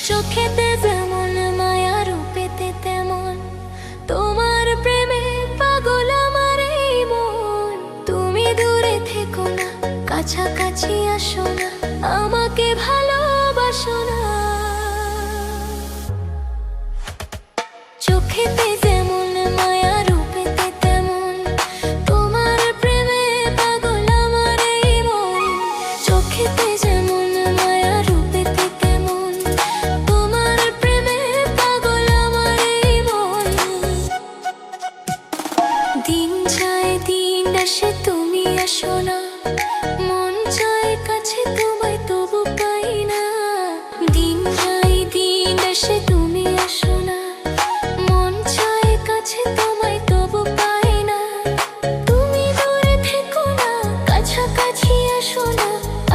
চোখেতে যেমন মায়া, রূপেতে তেমন তোমার প্রেমে পাগল আমার এই মন। তুমি দূরে থেকো না, কাছাকাছি আসো না, আমাকে ভালোবাসো না। চোখেতে যেমন মায়া, রূপেতে তেমন তোমার প্রেমে পাগল আমার এই মন। চোখেতে যেমন মায়া, রূপেতে তেমন তোমার প্রেমে পাগল আমার এই মন। দিন যায় দিন আসে, তুমি আসো না, মন চায় কাছে তোমায় তবু পাই না। দিন যায় দিন আসে, তুমি আসো না, মন চায় কাছে তোমায় তবু পাই না। তুমি দূরে থেকো না, কাছাকাছি আসো না,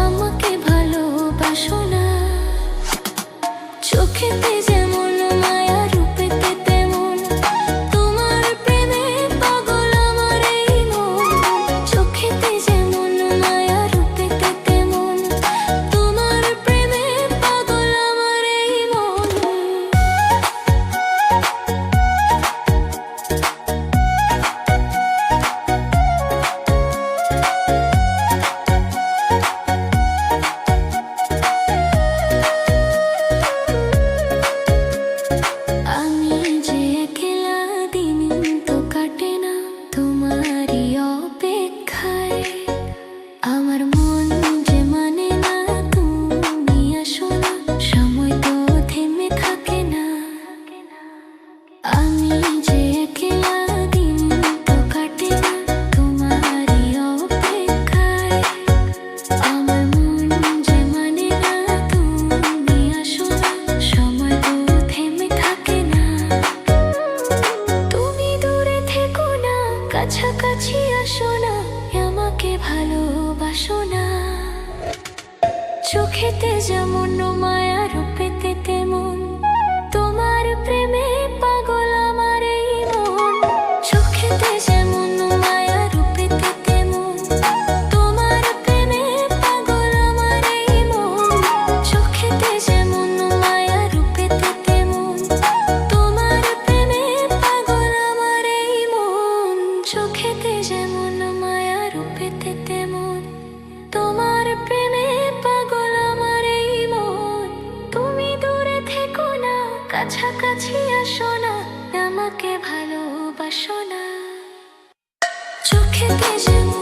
আমাকে ভালোবাসো না। চোখেতে যেমন মায়া, রূপেতে তেমন তোমার প্রেমে পাগল আমার এই মন। চোখেতে যেমন মায়া, রূপেতে তেমন তোমার প্রেমে পাগল আমার এই মন। আমি যে একলা, দিন তো কাটে না তোমারই অপেক্ষায়। আমার মন যে মানে না, তুমি আসো না, সময় তো থেমে থাকে না। আমি যে একলা, দিন তো কাটে না তোমারই অপেক্ষায়। আমার মন যে মানে না, তুমি আসো না, সময় তো থেমে থাকে না। তুমি দূরে থেকো না, কাছাকাছি আসো না, আমাকে ভালোবাসো না। চোখেতে যেমন মায়া, রূপেতে তেমন তোমার প্রেমে পাগল আমার এই মন। চোখেতে যেমন মায়া, রূপেতে তেমন তোমার প্রেমে পাগল আমার এই মন। চোখেতে যেমন মায়া, রূপেতে তেমন তোমার প্রেমে পাগল আমার এই মন। চোখেতে যেমন মায়া, রূপেতে তেমন তোমার প্রেমে পাগল আমার এই মন। তুমি দূরে থেকো না, কাছাকাছি আসো না, আমাকে ভালোবাসো না। চোখেতে যেমন